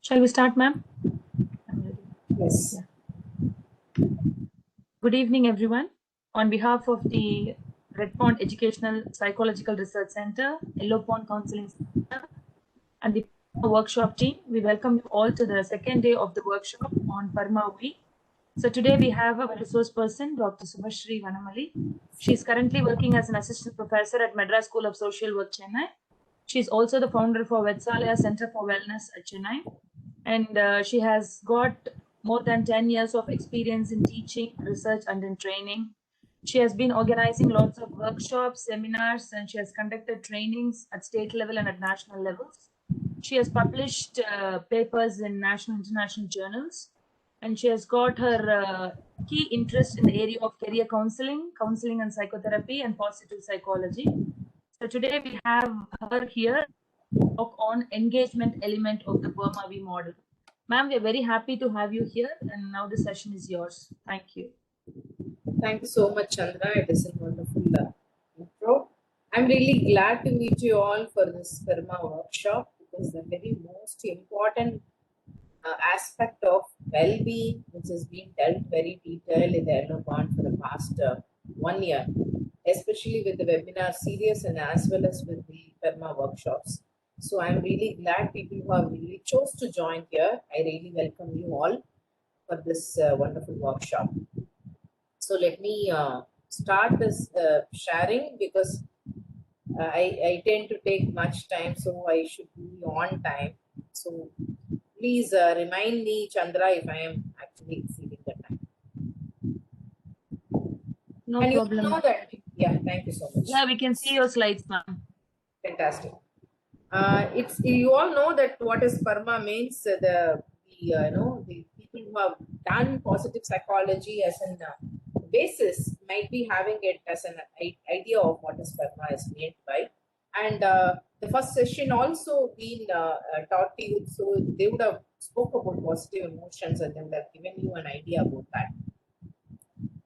Shall we start, ma'am? I'm ready. Yes. Yeah. Good evening, everyone. On behalf of the Red Pond Educational Psychological Research Center, Yellow Pond Counseling Center, and the workshop team, we welcome you all to the second day of the workshop on PERMAV. So today we have our resource person, Dr. Subhashri Vanamali. She is currently working as an assistant professor at Madras School of Social Work, Chennai. She is also the founder for Vetsalaya Center for Wellness at Chennai. And she has got more than 10 years of experience in teaching, research, and in training. She has been organizing lots of workshops, seminars, and she has conducted trainings at state level and at national levels. She has published papers in national and international journals, and she has got her key interest in the area of career counseling, counseling and psychotherapy, and positive psychology. So today we have her here to talk on engagement element of the PERMAV model. Ma'am, we are very happy to have you here, and now the session is yours. Thank you. Thank you so much, Chandra. It is a wonderful intro. I'm really glad to meet you all for this Karma workshop because the very most important aspect of well-being, which has been dealt very detailed in the Yellow Bond for the past 1 year, especially with the webinar series and as well as with the Karma workshops. So I'm really glad people who have really chose to join here. I really welcome you all for this wonderful workshop. So let me start this sharing because I tend to take much time, so I should be on time. So please remind me, Chandra, if I am actually exceeding the time. No And you all problem, know ma'am. that. Yeah, thank you so much. Yeah, we can see your slides, ma'am. Fantastic. It's you all know that what is PERMA means. The people who have done positive psychology as an basis might be having it as an idea of what is PERMA is meant by. And the first session also been taught to you, so they would have spoke about positive emotions and then they've given you an idea about that.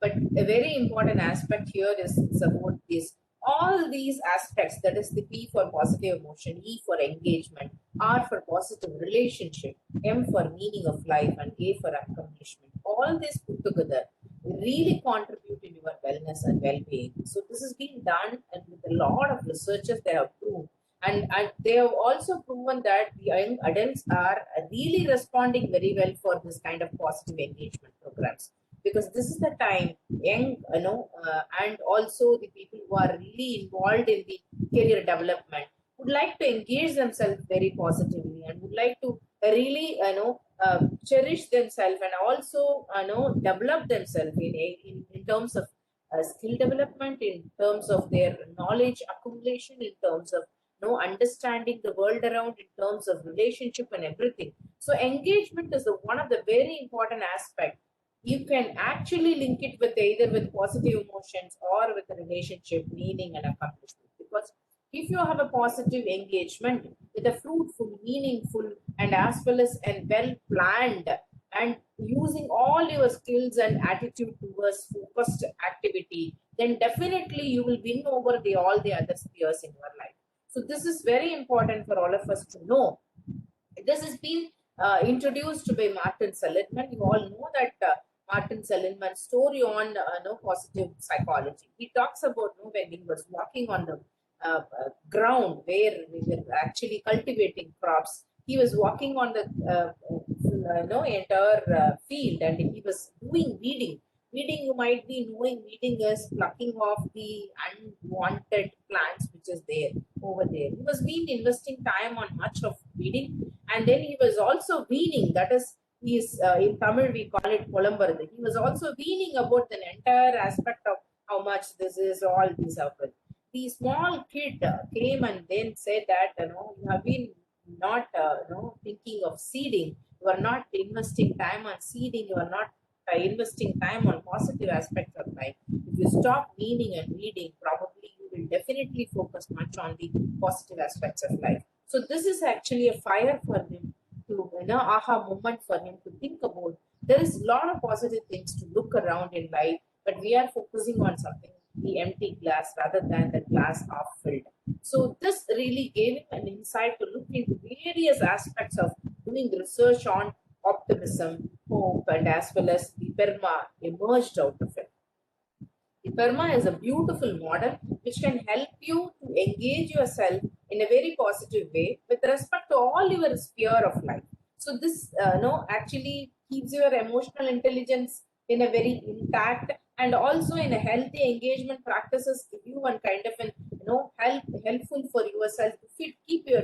But a very important aspect here is it's about this all these aspects, that is the P for positive emotion, E for engagement, R for positive relationship, M for meaning of life, and A for accomplishment. All this put together really contribute in your wellness and well-being. So this has been done, and with a lot of researchers they have proved, and they have also proven that the young adults are really responding very well for this kind of positive engagement programs, because this is the time young, and also the people who are really involved in the career development would like to engage themselves very positively and would like to really cherish themselves and also develop themselves in terms of skill development, in terms of their knowledge accumulation, in terms of understanding the world around, in terms of relationship and everything. So engagement is one of the very important aspect. You can actually link it with either with positive emotions or with a relationship, meaning and accomplishment. Because if you have a positive engagement with a fruitful, meaningful, and as well as and well planned, and using all your skills and attitude towards focused activity, then definitely you will win over the all the other spheres in your life. So this is very important for all of us to know. This has been introduced by Martin Seligman. You all know that Martin Seligman's story on positive psychology. He talks about when he was walking on the ground where we were actually cultivating crops. He was walking on the entire field, and he was doing weeding. Weeding, you might be knowing, weeding is plucking off the unwanted plants which is there over there. He was been investing time on much of weeding, and then he was also weaning. That is, he is in Tamil we call it Polambaradu. He was also weaning about the entire aspect of how much this is, all these happen. The small kid came and then said that you have been not thinking of seeding. You are not investing time on seeding. You are not investing time on positive aspects of life. If you stop meaning and reading, probably you will definitely focus much on the positive aspects of life. So this is actually a fire for him to, aha moment for him to think about. There is a lot of positive things to look around in life, but we are focusing on something, the empty glass, rather than the glass half filled. So this really gave him an insight to look into various aspects of doing research on optimism, hope, and as well as the PERMA emerged out of it. The PERMA is a beautiful model which can help you to engage yourself in a very positive way with respect to all your sphere of life. So this actually keeps your emotional intelligence in a very intact, and also in a healthy engagement practices give you one kind of an helpful for yourself to keep your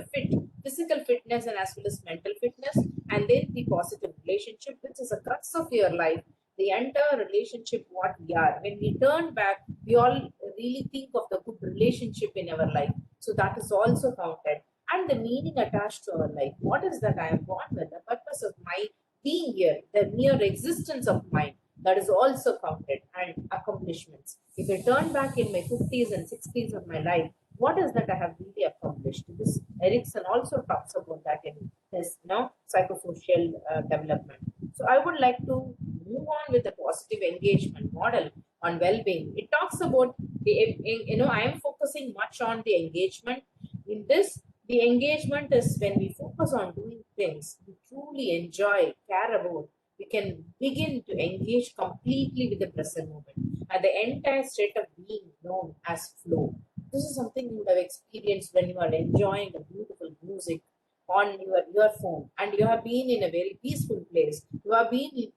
physical fitness and as well as mental fitness, and then the positive relationship which is a crux of your life, the entire relationship what we are. When we turn back, we all really think of the good relationship in our life. So that is also counted. And the meaning attached to our life. What is that I am born with? The purpose of my being here, the mere existence of mine, that is also counted. And accomplishments. If I turn back in my 50s and 60s of my life, what is that I have really accomplished? This Erickson also talks about that in his psychosocial development. So I would like to move on with the positive engagement model on well-being. It talks about I am focusing much on the engagement. In this, the engagement is when we focus on doing things we truly enjoy, care about. We can begin to engage completely with the present moment and the entire state of being known as flow. This is something you would have experienced when you are enjoying the beautiful music on your earphone and you have been in a very peaceful place. You have been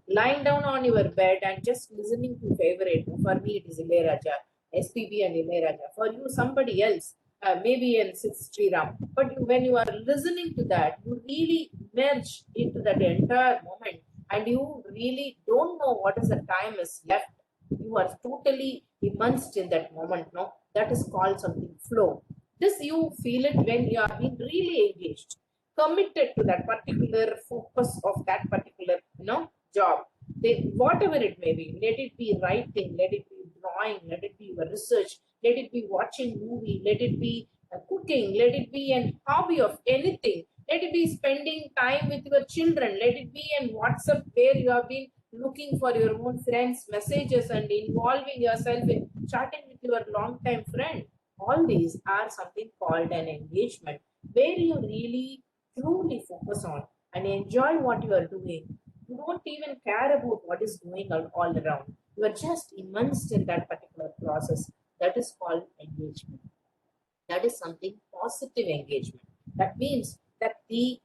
lying down on your bed and just listening to favorite. For me it is Ilayaraja, SPB and Ilayaraja. For you somebody else, maybe in Sri Ram. But when you are listening to that, you really merge into that entire moment and you really don't know what is the time is left. You are totally immersed in that moment. No, that is called something flow. This you feel it when you are being really engaged, committed to that particular focus of that particular job. Whatever it may be, let it be writing, let it be drawing, let it be your research, let it be watching movie, let it be cooking, let it be an hobby of anything, let it be spending time with your children, let it be in WhatsApp where you have been looking for your own friends' messages and involving yourself in chatting with your long-time friend. All these are something called an engagement where you really truly focus on and enjoy what you are doing. You don't even care about what is going on all around. You are just immersed in that particular process. That is called engagement. That is something positive engagement. That means that the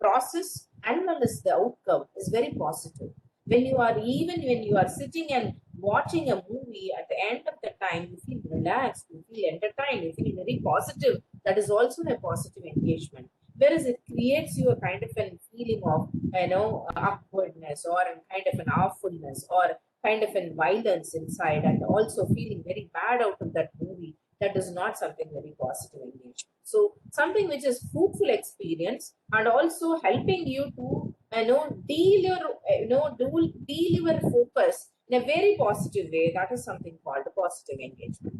process and well as the outcome is very positive. When you are sitting and watching a movie, at the end of the time you feel relaxed, you feel entertained, you feel very positive. That is also a positive engagement. Whereas it creates you a kind of a feeling of awkwardness or a kind of an awfulness or kind of a violence inside and also feeling very bad out of that movie. That is not something very positive engagement. So something which is fruitful experience and also helping you to deal your focus in a very positive way. That is something called a positive engagement.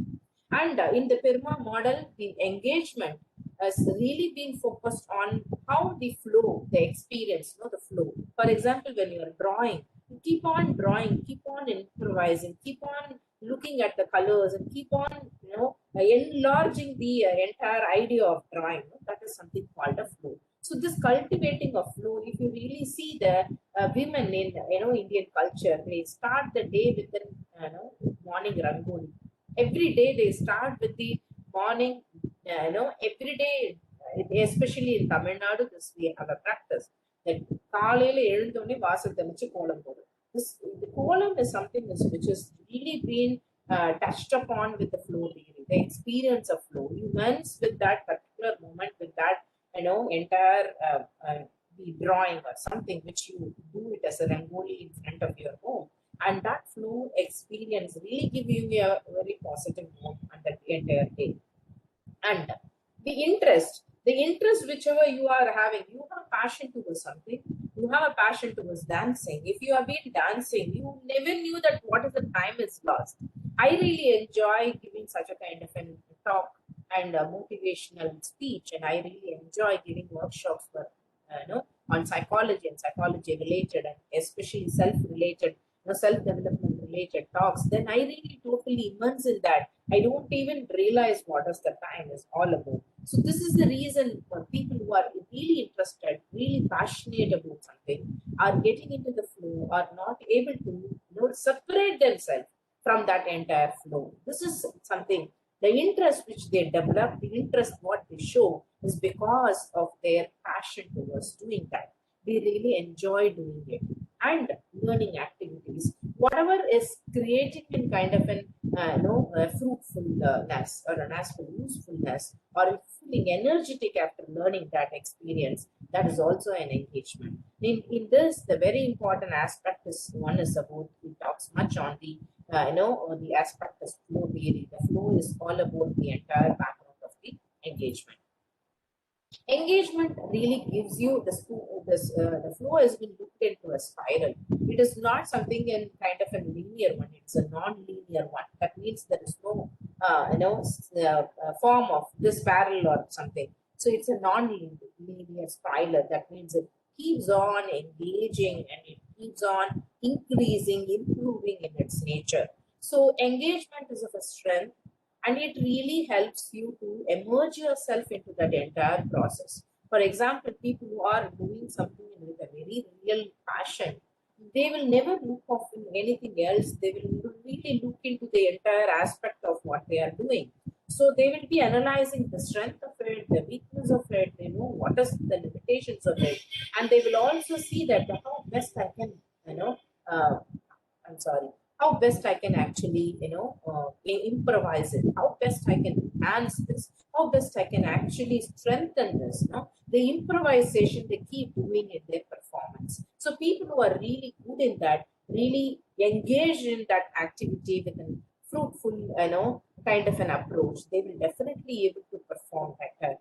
And in the PERMA model, the engagement has really been focused on how the flow, the experience, the flow. For example, when you are drawing, you keep on drawing, keep on improvising, keep on looking at the colors and keep on enlarging the entire idea of drawing. That is something called a flow. So this cultivating of flow, if you really see the women in Indian culture, they start the day with the morning rangoli. Every day they start with the morning, every day, especially in Tamil Nadu, this we have a practice that காலையில எழுந்தோனே வாசல் தெளிச்சு கோலம் போடும். The kolam is something which has really been touched upon with the flow theory, the experience of flow. You immerse with that particular moment, with that entire the drawing or something which you do it as a rangoli in front of your home, and that flow experience really give you a very positive mood on that entire day. And the interest whichever you are having, you have a passion towards something, you have a passion towards dancing. If you have been dancing, you never knew that what is the time is lost. I really enjoy giving such a kind of a talk and a motivational speech, and I really enjoy giving workshops for on psychology and psychology related and especially self-related self-development related talks, then I really totally immerse in that. I don't even realize what is the time is all about. So this is the reason for people who are really interested, really passionate about something, are getting into the flow, are not able to, separate themselves from that entire flow. This is something, the interest which they develop, the interest what they show is because of their passion towards doing that. They really enjoy doing it. And learning activities, whatever is creating in kind of an fruitfulness or an aspect usefulness or feeling energetic after learning that experience, that is also an engagement. In this, the very important aspect is one is about, it talks much on the the aspect of flow theory. The flow is all about the entire background of the engagement. Engagement really gives you the flow has been looked into a spiral. It is not something in kind of a linear one. It's a non-linear one. That means there is no form of this parallel or something. So it's a non-linear spiral. That means it keeps on engaging and it keeps on increasing, improving in its nature. So engagement is of a strength, and it really helps you to immerse yourself into that entire process. For example, people who are doing something with a very real passion, they will never look off in anything else. They will really look into the entire aspect of what they are doing. So they will be analyzing the strength of it, the weakness of it, they know what is the limitations of it, and they will also see that how best I can, you know, uh, I'm sorry, how best I can actually, improvise it, how best I can enhance this, how best I can actually strengthen this. The improvisation they keep doing in their performance. So people who are really good in that, really engaged in that activity with a fruitful, kind of an approach, they will definitely able to perform better.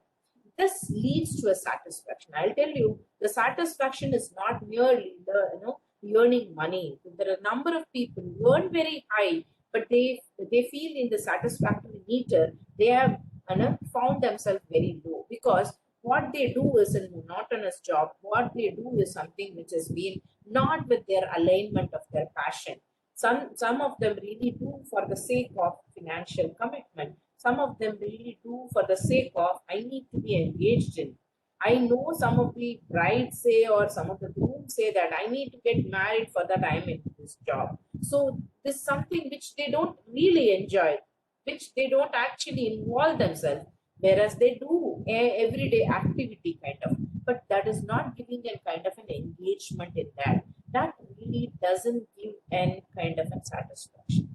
This leads to a satisfaction. I'll tell you, the satisfaction is not merely the earning money. There are a number of people who earn very high, but they feel in the satisfactory meter they have found themselves very low, because what they do is a monotonous job. What they do is something which has been not with their alignment of their passion. Some of them really do for the sake of financial commitment. Some of them really do for the sake of, I need to be engaged in. I know some of the brides say, or some of the grooms say that I need to get married for that I'm into this job. So this is something which they don't really enjoy, which they don't actually involve themselves, whereas they do a everyday activity kind of. But that is not giving a kind of an engagement in that. That really doesn't give any kind of a satisfaction.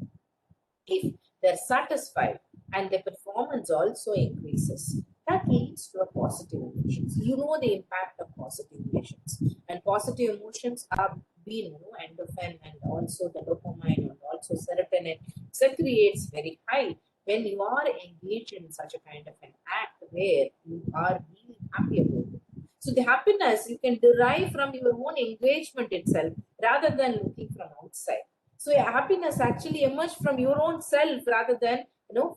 If they're satisfied and their performance also increases, that leads to a positive emotions. You know the impact of positive emotions, and positive emotions are being endorphin and also the dopamine and also serotonin secretes very high when you are engaged in such a kind of an act where you are really happy about it. So the happiness you can derive from your own engagement itself rather than looking from outside. So your happiness actually emerges from your own self rather than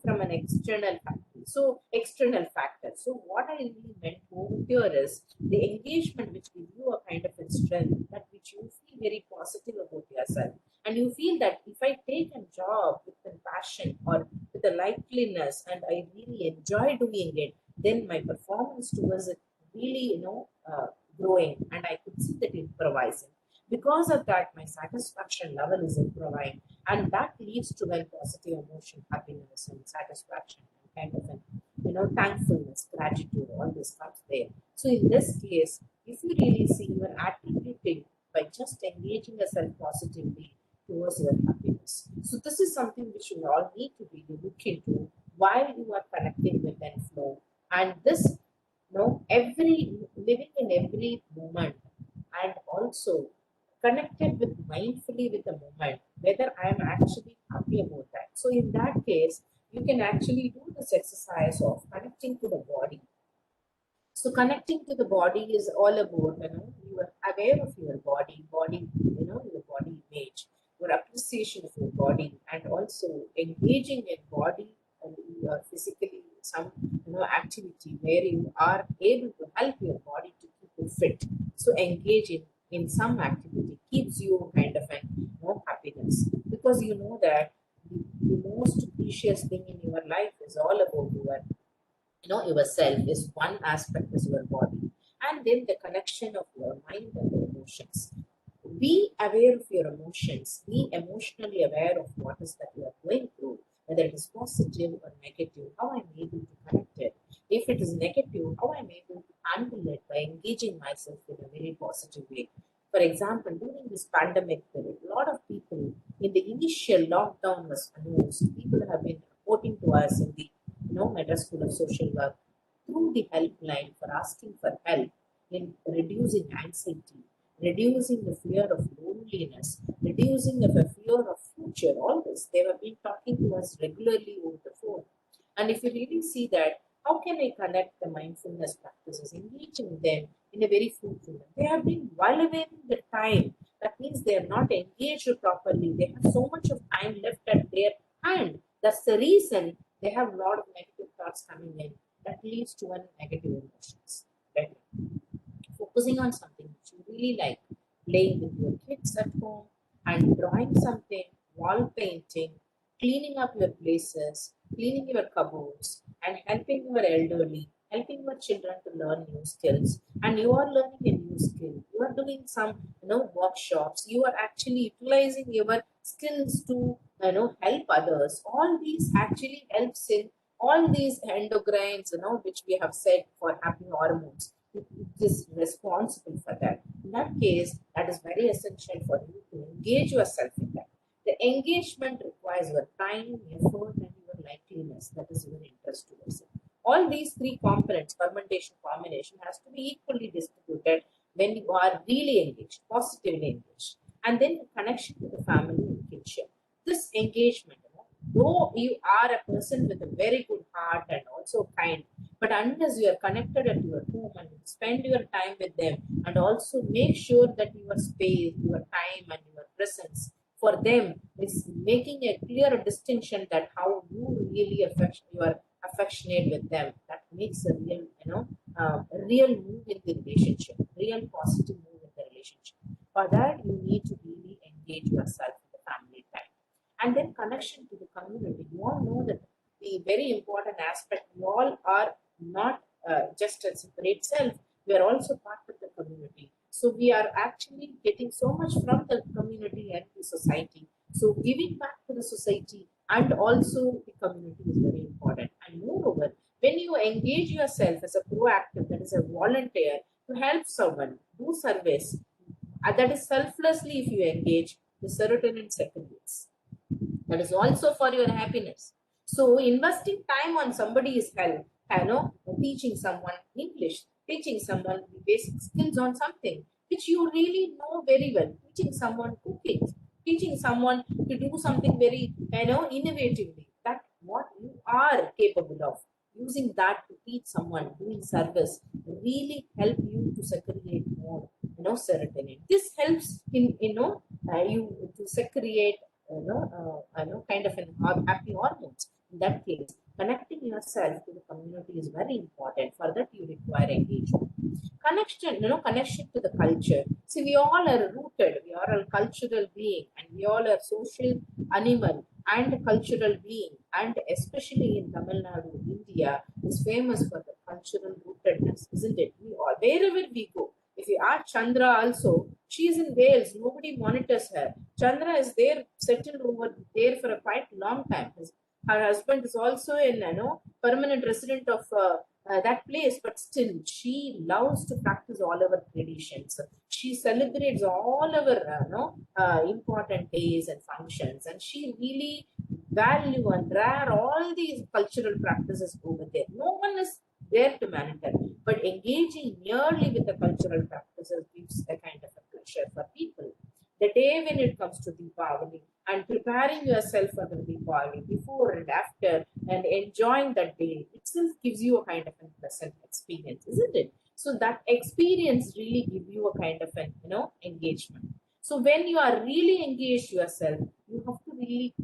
from an external factor. So external factor. So what I really meant over here is the engagement which gives you a kind of a strength, that which you feel very positive about yourself, and you feel that if I take a job with a passion or with a likeliness and I really enjoy doing it, then my performance towards it really growing, and I could see that improvising. Because of that, my satisfaction level is improving, and that leads to a positive emotion, happiness, and satisfaction, and kind of an thankfulness, gratitude. All this comes there. So in this case, if you really see, you are attributing by just engaging yourself positively towards your happiness. So this is something which you all need to really look into while you are connecting with that flow, and this every living in every moment, and also connected with mindfully with the moment, whether I am actually happy about that. So in that case, you can actually do this exercise of connecting to the body. So connecting to the body is all about, you are aware of your body, your body image, your appreciation of your body, and also engaging in body and your physically some activity where you are able to help your body to keep it fit. So engage in some activity keeps you kind of an happiness. because you know that the most precious thing in your life is all about yourself. Is one aspect is your body, and then the connection of your mind and the emotions. Be aware of your emotions. Be emotionally aware of what is that you are going through, whether it is positive or negative. How I'm able to connect it. If it is negative, how I'm able to handle it by engaging myself in a very positive way. For example, during this pandemic period, a lot of people in the initial lockdown was announced. People have been reporting to us in the Madras School of Social Work through the helpline for asking for help in reducing anxiety, reducing the fear of loneliness, reducing of a fear of future. All this they have been talking to us regularly over the phone. And if you really see that, how can I connect the mindfulness practices, engaging them in a very fruitful way? They have been valuing the time. That means they are not engaged properly. They have so much of time left at their hand. That's the reason they have a lot of negative thoughts coming in. That leads to a negative emotions. Right? Focusing on something which you really like, playing with your kids at home and drawing something, wall painting, cleaning up your places, cleaning your cupboards, and helping your elderly, helping your children to learn new skills. And you are learning a new skill. You are doing some, workshops. You are actually utilizing your skills to, help others. All these actually helps in all these endocrines, which we have said for happy hormones. It is responsible for that. In that case, that is very essential for you to engage yourself in that. The engagement requires your time, effort, and your likeliness. That is your interest towards it. All these three components, fermentation combination, has to be equally distributed when you are really engaged, positively engaged. And then the connection to the family and kinship. This engagement, though you are a person with a very good heart and also kind, but unless you are connected at your home and spend your time with them, and also make sure that your space, your time, and your presence for them is making a clear distinction that how you really you are affectionate with them, that makes a real, a real move in the relationship, real positive move in the relationship. For that, you need to really engage yourself in the family time. And then connection to the community. You all know that the very important aspect, we all are not just a separate self, we are also part of the community. So we are actually getting so much from the community and the society. So giving back to the society and also the community is very important. And moreover, when you engage yourself as a proactive, that is a volunteer, to help someone, do service, that is selflessly, if you engage, the serotonin circulates. That is also for your happiness. So investing time on somebody's health, teaching someone English, teaching someone the basic skills on something which you really know very well, teaching someone cooking, teaching someone to do something very, innovatively, that what you are capable of. Using that to teach someone, doing service, really help you to secrete more, serotonin. This helps in, you to secrete, kind of an happy hormones. In that case, connecting yourself to the community is very important. For that, you require engagement. Connection to the culture. See, we all are rooted, we are a cultural being, and we all are social animal and cultural being. And especially in Tamil Nadu, India is famous for the cultural rootedness, isn't it? We all, wherever we go. If you ask Chandra also, she is in Wales, nobody monitors her. Chandra is there, settled over there for a quite long time. Her husband is also in, permanent resident of that place, but still she loves to practice all our traditions. She celebrates all our, important days and functions, and she really value and rare all these cultural practices over there. No one is there to monitor, but engaging nearly with the cultural practices gives a kind of a pleasure for people. The day when it comes to Deepavali and preparing yourself for the Deepavali before and after and enjoying that day itself gives you a kind of a pleasant experience, isn't it? So that experience really give you a kind of an, engagement. So when you are really engaged yourself, you have to really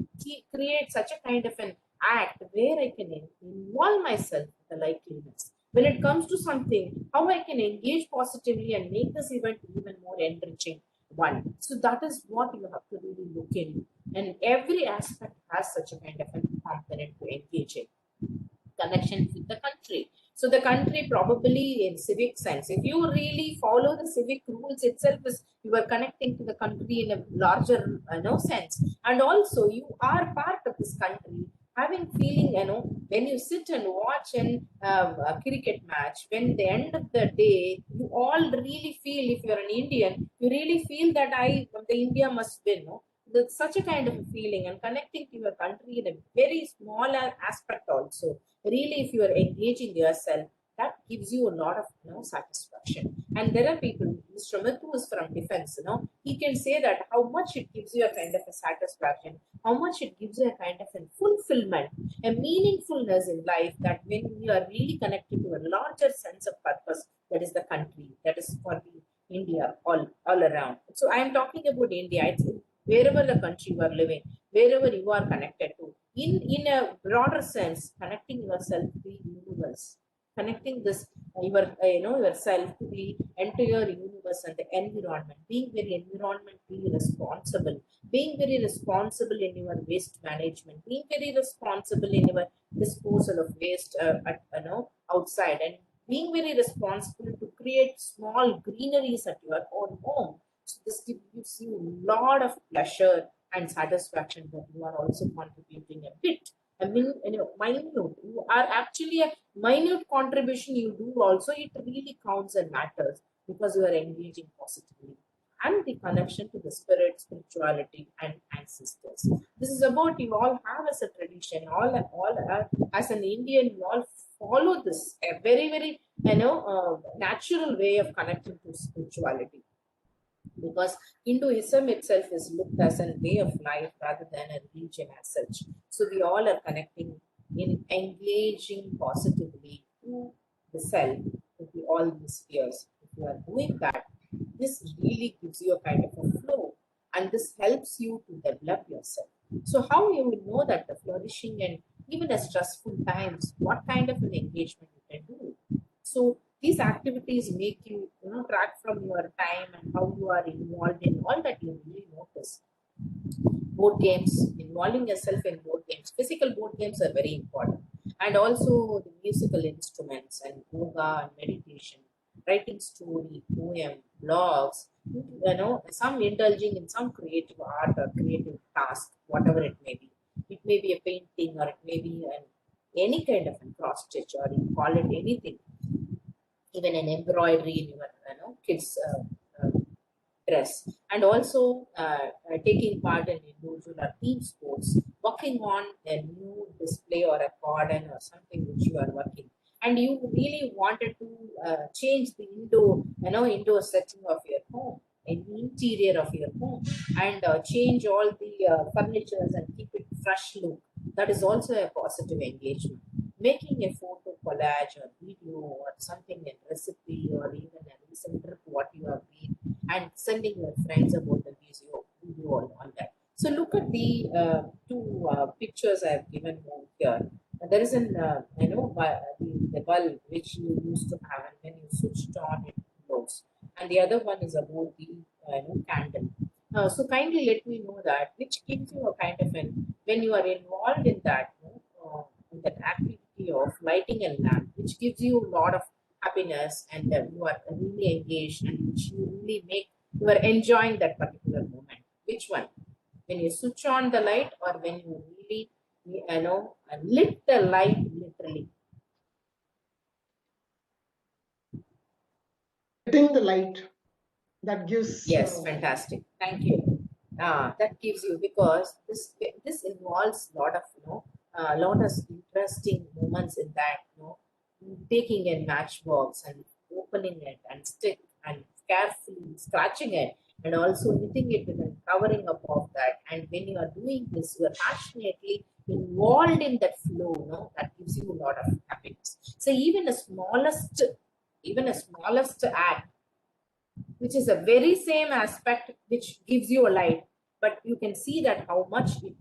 create such a kind of an act where I can involve myself with the likeliness. When it comes to something, how I can engage positively and make this event even more enriching. one. So that is what you have to really look in. And every aspect has such a kind of a component to engage in. Connection with the country. So the country probably in civic sense, if you really follow the civic rules itself, is you are connecting to the country in a larger sense. And also you are part of this country, having feeling, when you sit and watch a cricket match, when the end of the day, you all really feel, if you're an Indian, you really feel that the India must win. No? There's such a kind of a feeling, and connecting to your country in a very smaller aspect also. Really, if you are engaging yourself, that gives you a lot of satisfaction. And there are people, Mr. Mithu is from defense, he can say that how much it gives you a kind of a satisfaction, how much it gives you a kind of a fulfillment, a meaningfulness in life, that when you are really connected to a larger sense of purpose, that is the country, that is for the India all around. So I am talking about India. It's wherever the country you are living, wherever you are connected to. In a broader sense, connecting yourself to the universe, connecting this yourself to the entire universe and the environment, being very environmentally responsible, being very responsible in your waste management, being very responsible in your disposal of waste outside, and being very responsible to create small greeneries at your own home. So this gives you a lot of pleasure and satisfaction that you are also contributing a bit. I mean, minute. You are actually a minute contribution you do also. It really counts and matters because you are engaging positively. And the connection to the spirit, spirituality, and ancestors. This is about you all have as a tradition. As an Indian, you all follow this a very very natural way of connecting to spirituality, because Hinduism itself is looked as a way of life rather than a religion as such. So we all are connecting in engaging positively to the self with all these spheres. If you are doing that, this really gives you a kind of a flow, and this helps you to develop yourself. So how you will know that the flourishing and even a stressful times, what kind of an engagement you can do. So these activities make you, track from your time and how you are involved in all that you really notice. Board games, involving yourself in board games. Physical board games are very important. And also the musical instruments and yoga and meditation, writing story, poem, blogs, some indulging in some creative art or creative task, whatever it may be. It may be a painting, or it may be any kind of a cross stitch, or you call it anything, even an embroidery in your kids dress. And also taking part in individual or team sports, working on a new display or a garden or something which you are working, and you really wanted to change the indoor setting of your home, an interior of your home, and change all the furnitures and keep it fresh look. That is also a positive engagement. Making a photo collage or video or something, a recipe, or even a recent trip what you have been, and sending your friends about the video and all that. So look at the two pictures I have given over here. There is the bulb which you used to have, and when you switched on it glows, and the other one is about the candle. So kindly let me know that which gives you a kind of an, when you are involved in that in that activity of lighting a lamp, which gives you a lot of happiness, and you are really engaged, and which you really make, you are enjoying that particular moment. Which one? When you switch on the light, or when you really lit the light literally? Getting the light that gives Yes, fantastic. Thank you. That gives you, because this involves a lot of lot of interesting moments in that, taking a matchbox and opening it and stick and carefully scratching it, and also knitting it with a covering up of that. And when you are doing this, you are passionately involved in that flow. That gives you a lot of happiness. So even a smallest act, which is a very same aspect which gives you a light, but you can see that how much it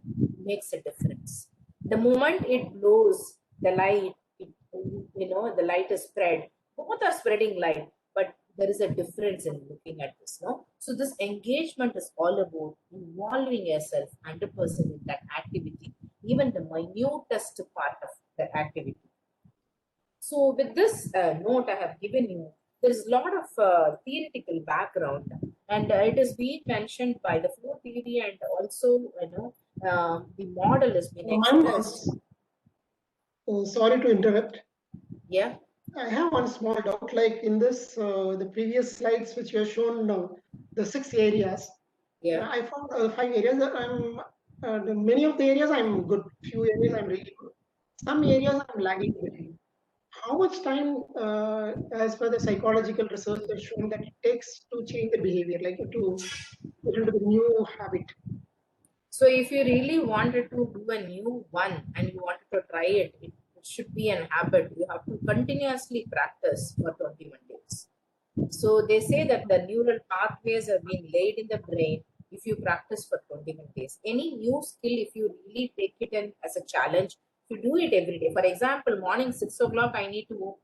makes a difference. The moment it blows the light, the light is spread, both are spreading light, but there is a difference in looking at this. So this engagement is all about involving yourself 100% in that activity, even the minutest part of the activity. So with this note I have given you, there is a lot of theoretical background, and it is being mentioned by the flow theory, and also the model has been expressed. Sorry to interrupt. Yeah. I have one small doubt. Like in this, the previous slides which you have shown, the 6 areas. Yeah. I found 5 areas that many of the areas I'm good. Few areas I'm really good. Some areas I'm lagging behind. How much time, as per the psychological research, has shown that it takes to change the behavior, like to get into the new habit? So if you really wanted to do a new one and you wanted to try it, it should be an habit. You have to continuously practice for 21 days. So they say that the neural pathways have been laid in the brain if you practice for 21 days. Any new skill, if you really take it in as a challenge, if you do it every day. For example, morning 6 o'clock, I need to,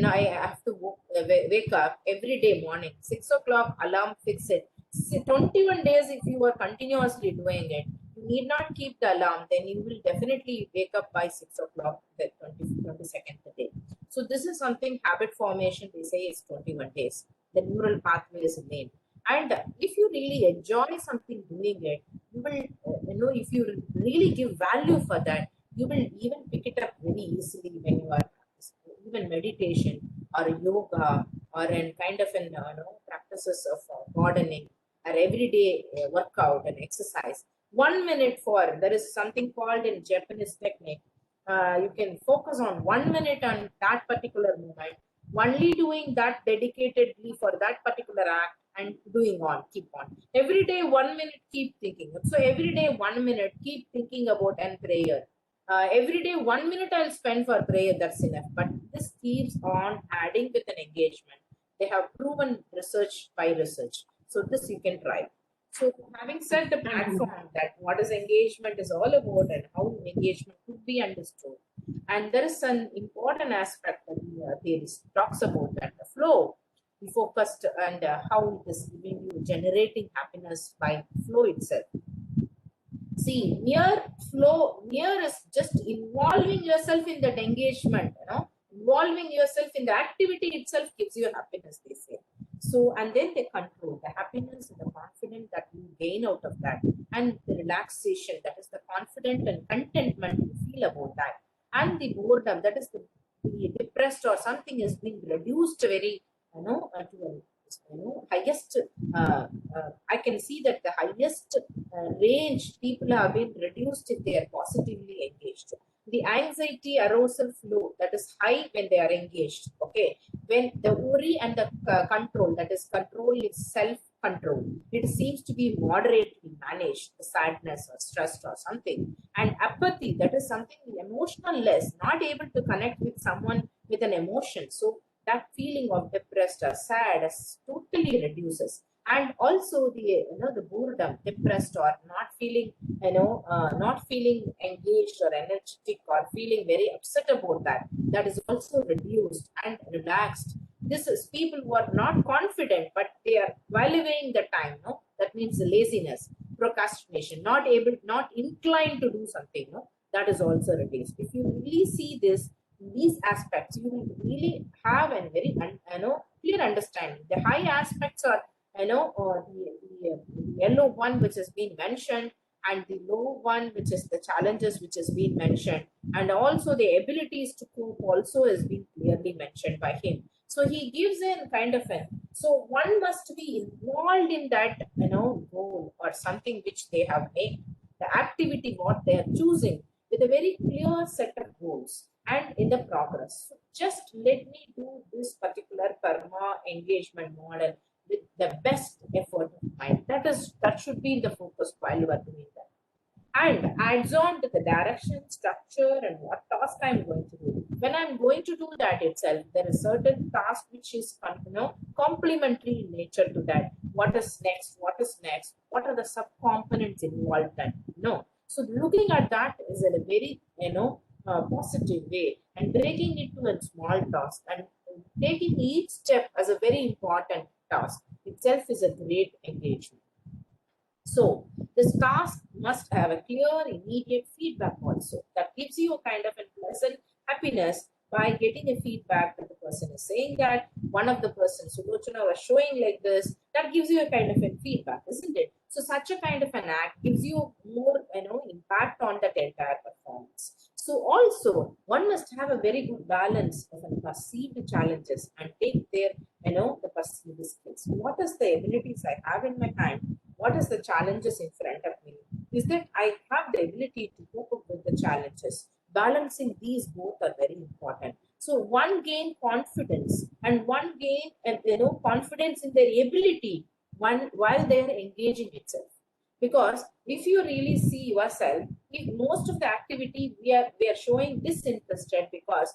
I have to wake up every day morning. 6 o'clock, alarm, fix it. 21 days, if you are continuously doing it, you need not keep the alarm, then you will definitely wake up by 6 o'clock the 22nd day. So this is something, habit formation, they say is 21 days. The neural pathway is made. And if you really enjoy something doing it, you will, if you really give value for that, you will even pick it up very easily when you are practicing. Even meditation or yoga or in kind of practices of gardening or everyday workout and exercise. 1 minute for, there is something called in Japanese technique, you can focus on 1 minute on that particular moment, only doing that dedicatedly for that particular act and doing on, keep on. Every day, 1 minute, keep thinking. So every day, 1 minute, keep thinking about and prayer. Every day, 1 minute I'll spend for prayer, that's enough. But this keeps on adding with an engagement. They have proven research by research. So this you can try. So having said the platform that what is engagement is all about and how engagement could be understood. And there is an important aspect that the theorist talks about, that the flow, we focused and how it is giving you generating happiness by flow itself. See, mere is just involving yourself in that engagement, involving yourself in the activity itself gives you happiness, they say. So, and then they control the happiness and the confidence that you gain out of that, and the relaxation, that is the confident and contentment you feel about that, and the boredom, that is the depressed or something has been reduced very, to a highest. I can see that the highest range people have been reduced if they are positively engaged. The anxiety arousal flow, that is high when they are engaged. Okay, when the worry and the control, that is control is self control, it seems to be moderately managed, the sadness or stress or something. And apathy, that is something emotional less, not able to connect with someone with an emotion. So that feeling of depressed or sad totally reduces. And also the boredom, depressed or not feeling, not feeling engaged or energetic or feeling very upset about that, that is also reduced and relaxed. This is people who are not confident, but they are valuing the time, that means the laziness, procrastination, not able, not inclined to do something, that is also reduced. If you really see these aspects, you will really have a very clear understanding. The high aspects are the yellow one which has been mentioned, and the low one which is the challenges which has been mentioned, and also the abilities to cope also has been clearly mentioned by him. So he gives in kind of a, so one must be involved in that goal or something which they have made, the activity what they are choosing, with a very clear set of goals and in the progress. So just let me do this particular PERMA engagement model with the best effort of mine. That should be in the focus while you are doing that. And adds on to the direction, structure, and what task I'm going to do. When I'm going to do that itself, there is certain task which is complementary in nature to that. What is next? What is next? What are the subcomponents involved? That So looking at that is in a very positive way, and breaking it to a small task and taking each step as a very important task. If itself is a great engagement. So this task must have a clear, immediate feedback also that gives you a kind of a pleasant happiness by getting a feedback that the person is saying that one of the persons Sulochana was showing like this, that gives you a kind of a feedback, isn't it? So such a kind of an act gives you more, impact on that entire performance. So also one must have a very good balance of perceived challenges and take their, the perceived skills. What is the abilities I have in my hand? What is the challenges in front of me? Is that I have the ability to cope up with the challenges. Balancing these both are very important. So one gain confidence and one gain and confidence in their ability one while they are engaging itself. Because if you really see yourself, if most of the activity we are showing disinterested because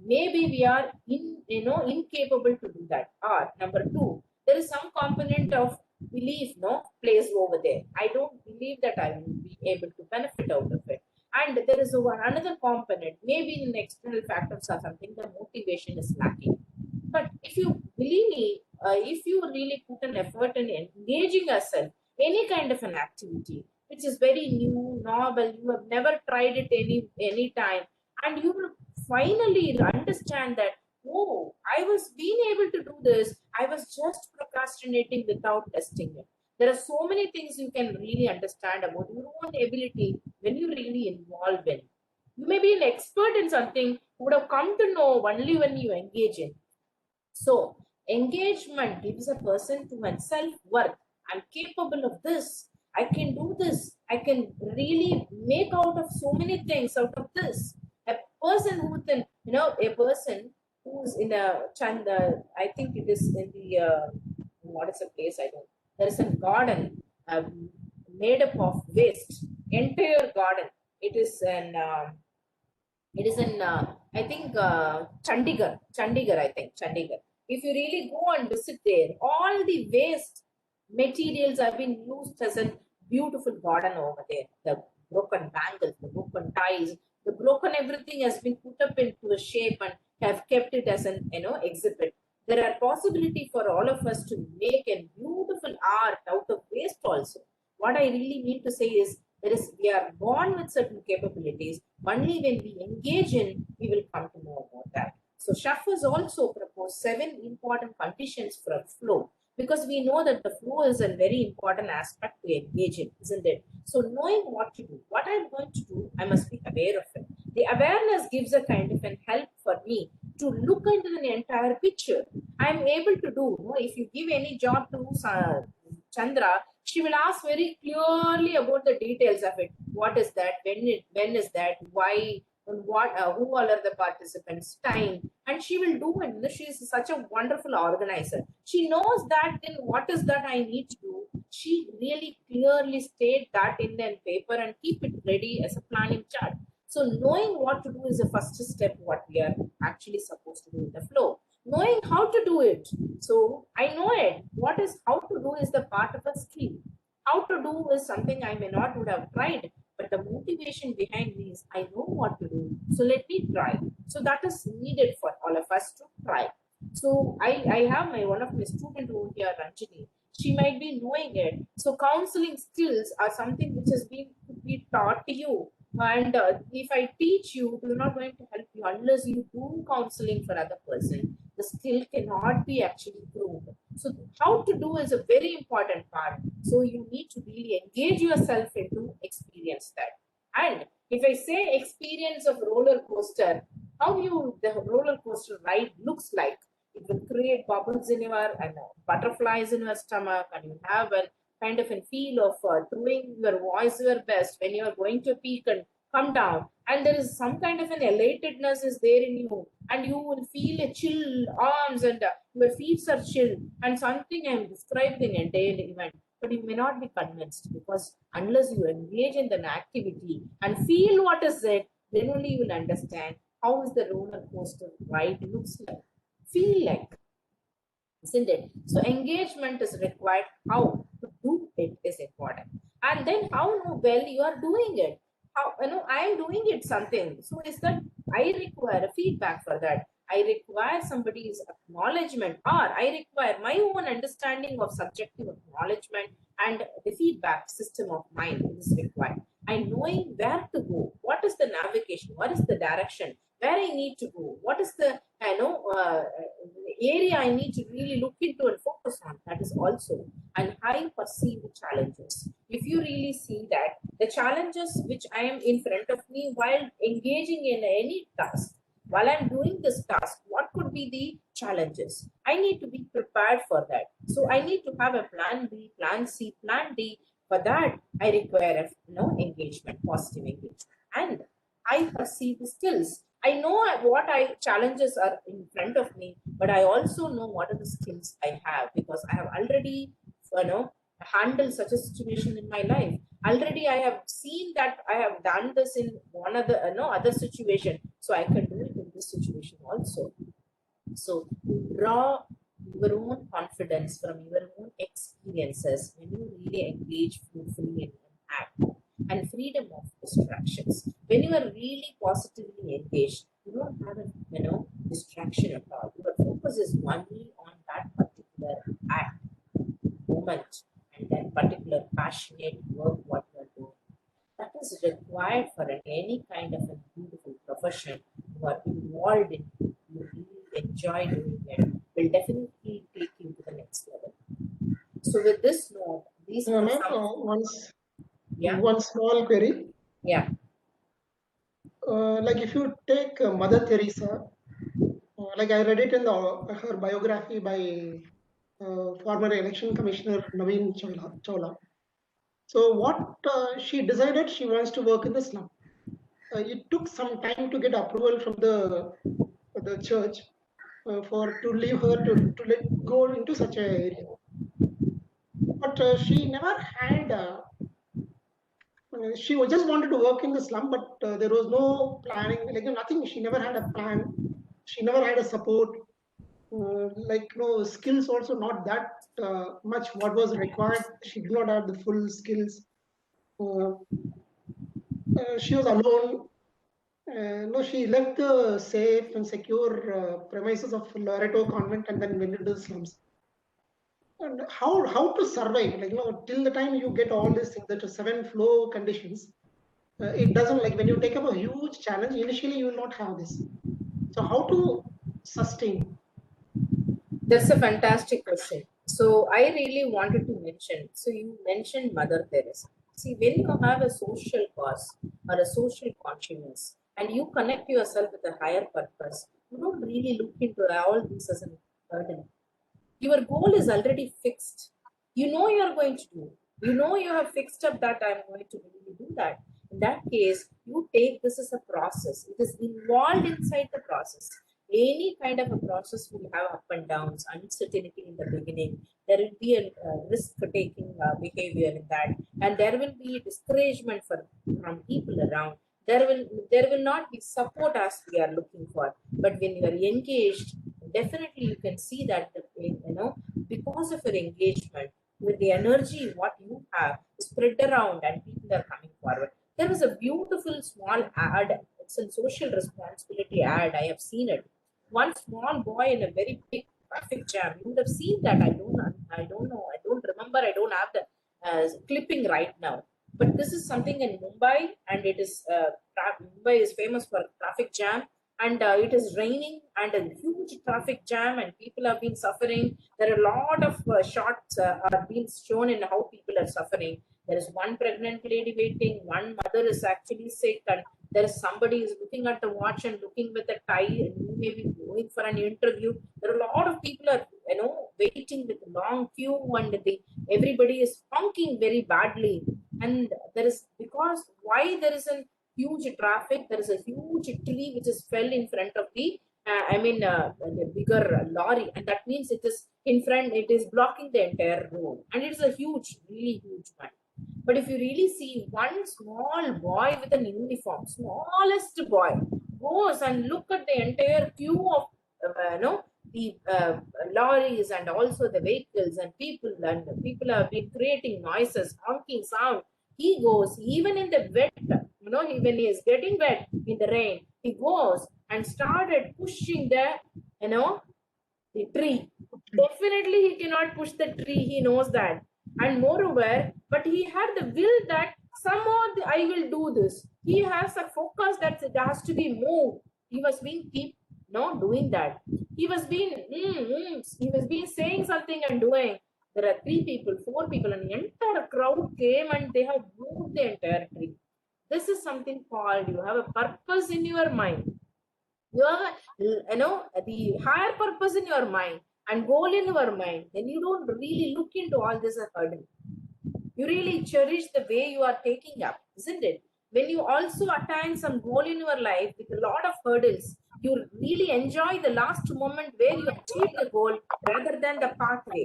maybe we are incapable to do that. Or number two, there is some component of belief plays over there. I don't believe that I will be able to benefit out of it. And there is another component, maybe in external factors or something, the motivation is lacking. But if you believe me, if you really put an effort in engaging yourself, any kind of an activity which is very new, novel, you have never tried it any time, and you will finally understand that, oh, I was being able to do this. I was just procrastinating without testing it. There are so many things you can really understand about your own ability when you really involve in. You may be an expert in something you would have come to know only when you engage in. So engagement gives a person to one's self-worth. I'm capable of this. I can do this. I can really make out of so many things out of this. A person who can, a person who's in a Chanda, I think it is in the, what is the place? I don't. There is a garden made up of waste, entire garden. It is an I think, Chandigarh, I think, Chandigarh. If you really go and visit there, all the waste materials have been used as a beautiful garden over there. The broken bangles, the broken ties, the broken everything has been put up into a shape and have kept it as an, exhibit. There are possibility for all of us to make a beautiful art out of waste also. What I really mean to say is, we are born with certain capabilities. Only when we engage in, we will come to know about that. So Schaffer also proposed 7 important conditions for a flow, because we know that the flow is a very important aspect to engage in, isn't it? So knowing what to do, what I'm going to do, I must be aware of it. The awareness gives a kind of an help for me to look into the entire picture. I'm able to do, if you give any job to Chandra, she will ask very clearly about the details of it. What is that? When is that? Why? And what? Who all are the participants? Time. And she will do it. She is such a wonderful organizer. She knows that. Then what is that I need to do? She really clearly state that in the paper and keep it ready as a planning chart. So knowing what to do is the first step. What we are actually supposed to do in the flow. Knowing how to do it. So I know it. How to do is the part of a skill. How to do is something I may not would have tried, but the motivation behind me is I know what to do. So let me try. So that is needed for all of us to try. So I have one of my students over here, Ranjini. She might be knowing it. So counseling skills are something which has been to be taught to you. And if I teach you, it is not going to help you unless you do counseling for other person. The skill cannot be actually proved. So how to do is a very important part. So you need to really engage yourself into experience that. And if I say experience of roller coaster, the roller coaster ride looks like, it will create bubbles in your and butterflies in your stomach, and you have a kind of a feel of doing your voice your best when you are going to peak and come down, and there is some kind of an elatedness is there in you, and you will feel a chill arms and your feet are chill, and something I am describing a daily event, but you may not be convinced, because unless you engage in an activity and feel what is it, then only you will understand how is the roller coaster ride looks like, feel like, isn't it? So engagement is required. How to do it is important, and then how well you are doing it. How I am doing it something. So is that I require a feedback for that. I require somebody's acknowledgement, or I require my own understanding of subjective acknowledgement, and the feedback system of mine is required. And knowing where to go, what is the navigation, what is the direction, where I need to go, what is the area I need to really look into and focus on. That is also and high perceived challenges. If you really see that the challenges which I am in front of me while engaging in any task, while I'm doing this task, what could be the challenges? I need to be prepared for that. So I need to have a plan B, plan C, plan D. For that, I require engagement, positive engagement, and I perceive the skills. I know what challenges are in front of me, but I also know what are the skills I have, because I have already handled such a situation in my life. Already I have seen that I have done this in one other other situation, so I can do it in this situation also. So draw your own confidence from your own experiences when you really engage fruitfully in an act, and freedom of distractions. When you are really positively engaged, you don't have a distraction at all. Your focus is only on that particular act, moment, and that particular passionate work what you are doing. That is required for any kind of a beautiful profession you are involved in. You really enjoy doing it, will definitely take you to the next level. So with this note, these are Ma'am, some one small query. yeah. Like if you take Mother Teresa, like I read it in her biography by former election commissioner Naveen Chawla. So what she decided, she wants to work in the slum. It took some time to get approval from the church for to leave her to let go into such a area. But she never had. She just wanted to work in the slum, but there was no planning, like nothing. She never had a plan. She never had a support. Like skills also not that much what was required. She did not have the full skills. She was alone. No, she left the safe and secure premises of Loreto Convent and then went into the slums. And how to survive? Like till the time you get all these things, that 7 flow conditions, it doesn't, like when you take up a huge challenge. Initially, you will not have this. So how to sustain? That's a fantastic question. So I really wanted to mention. So you mentioned Mother Teresa. See, when you have a social cause or a social consciousness, and you connect yourself with a higher purpose, you don't really look into all this as a burden. Your goal is already fixed. You know you are going to do. You know you have fixed up that I'm going to really do that. In that case, you take this as a process. It is involved inside the process. Any kind of a process will have up and downs, uncertainty in the beginning. There will be a risk-taking behavior in that, and there will be discouragement from people around. There will not be support as we are looking for. But when you are engaged, definitely you can see that because of your engagement with the energy what you have spread around and people are coming forward. There was a beautiful small ad. It's a social responsibility ad. I have seen it. One small boy in a very big traffic jam. You would have seen that. I don't know. I don't remember. I don't have the clipping right now. But this is something in Mumbai, and it is Mumbai is famous for traffic jam, and it is raining and a huge traffic jam, and people have been suffering. There are a lot of shots are being shown in how people are suffering. There is one pregnant lady waiting, one mother is actually sick, and there is somebody is looking at the watch and looking with a tie, and you may be going for an interview. There are a lot of people are waiting with a long queue, and everybody is honking very badly. And there is, because why there is a huge traffic, there is a huge tree which is fell in front of the the bigger lorry, and that means it is in front, it is blocking the entire road, and it is a huge, really huge one. But if you really see, one small boy with an uniform, smallest boy, goes and look at the entire queue of the lorries and also the vehicles and people have been creating noises, honking sound. He goes even in the wet, when he is getting wet in the rain, he goes and started pushing the tree. Definitely he cannot push the tree, he knows that. And moreover, but he had the will that somehow I will do this. He has a focus that it has to be moved. He was being doing that. He was being saying something and doing. There are 3 people, 4 people, and the entire crowd came and they have moved the entire tree. This is something called you have a purpose in your mind. You have the higher purpose in your mind and goal in your mind. Then you don't really look into all this as a hurdle. You really cherish the way you are taking up, isn't it? When you also attain some goal in your life with a lot of hurdles, you really enjoy the last moment where you achieve the goal rather than the pathway.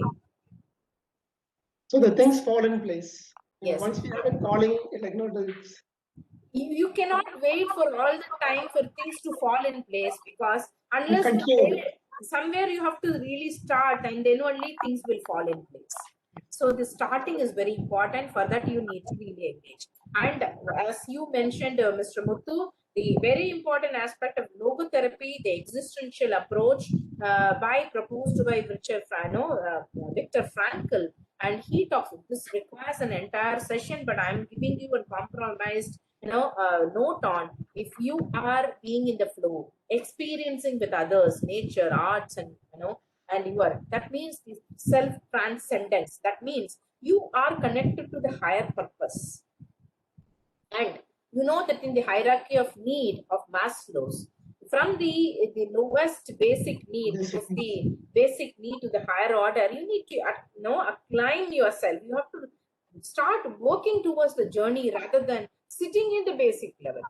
So the things fall in place. Yes. Once we have a calling, You cannot wait for all the time for things to fall in place, because unless somewhere you have to really start, and then only things will fall in place. So the starting is very important. For that you need to really engage. And as you mentioned, Mr. Muthu, the very important aspect of logotherapy, the existential approach proposed by Viktor Frankl, and he talks, this requires an entire session, but I'm giving you a compromised note on, if you are being in the flow, experiencing with others, nature, arts, and that means the self-transcendence. That means you are connected to the higher purpose. And you know that in the hierarchy of need of Maslow's, from the lowest basic need, which is the basic need, to the higher order, you need to climb yourself. You have to start working towards the journey rather than sitting in the basic level.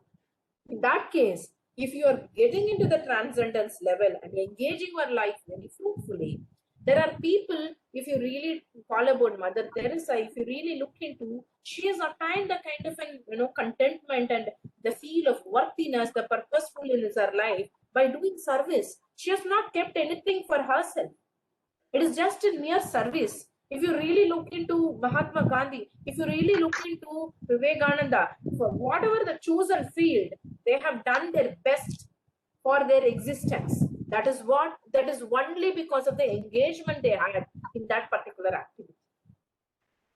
In that case, if you are getting into the transcendence level and engaging your life very fruitfully, there are people, if you really call about Mother Teresa, if you really look into, she has attained the kind of contentment and the feel of worthiness, the purposefulness in her life by doing service. She has not kept anything for herself. It is just a mere service. If you really look into Mahatma Gandhi, if you really look into Vivekananda, for whatever the chosen field, they have done their best for their existence. That is only because of the engagement they had in that particular activity.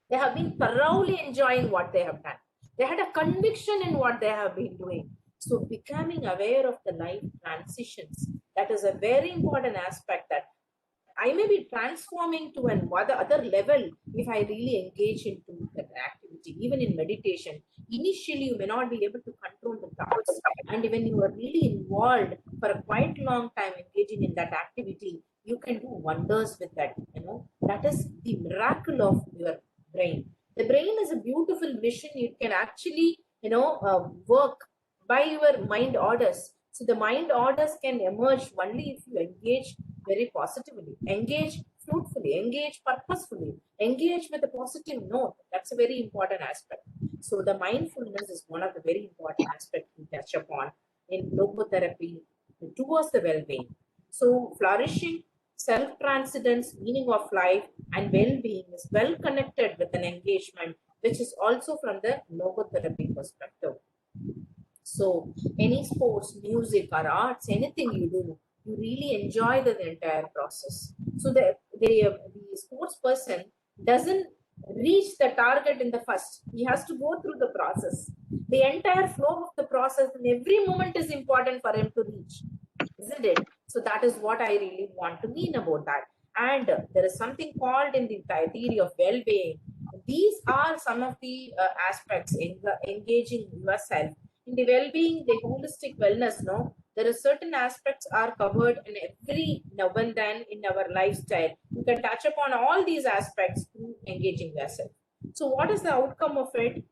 They have been thoroughly enjoying what they have done. They had a conviction in what they have been doing. So becoming aware of the life transitions, that is a very important aspect, that I may be transforming to another level if I really engage into that activity. Even in meditation, initially you may not be able to control the thoughts, and when you are really involved for a quite long time engaging in that activity, you can do wonders with that. That is the miracle of your brain. The brain is a beautiful machine. It can actually work by your mind orders. So the mind orders can emerge only if you engage very positively, engage fruitfully, engage purposefully, engage with a positive note. That's a very important aspect. So the mindfulness is one of the very important aspects we touch upon in logotherapy towards the well-being. So flourishing, self-transcendence, meaning of life, and well-being is well connected with an engagement, which is also from the logotherapy perspective. So any sports, music, or arts, anything you do, you really enjoy the entire process. So the sports person doesn't reach the target in the first. He has to go through the process. The entire flow of the process, and every moment is important for him to reach, isn't it? So that is what I really want to mean about that. And there is something called in the theory of well-being. These are some of the aspects in engaging yourself. In the well-being, the holistic wellness, there are certain aspects are covered in every now and then in our lifestyle. You can touch upon all these aspects through engaging yourself. So what is the outcome of it?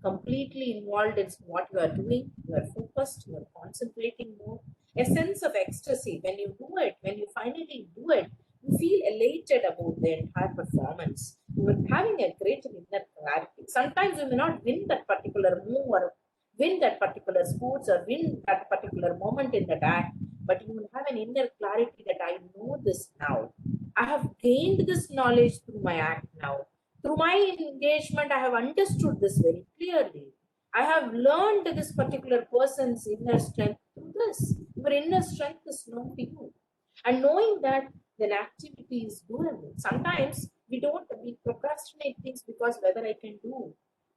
Completely involved in what you are doing. You are focused, you are concentrating more. A sense of ecstasy when you do it, when you finally do it, you feel elated about the entire performance. You are having a great inner clarity. Sometimes you may not win that particular move or win that particular sports or win that particular moment in that act, but you will have an inner clarity that I know this now. I have gained this knowledge through my act now. Through my engagement, I have understood this very clearly. I have learned this particular person's inner strength through this. Your inner strength is known to you. And knowing that then activity is doable. Sometimes we procrastinate things because whether I can do.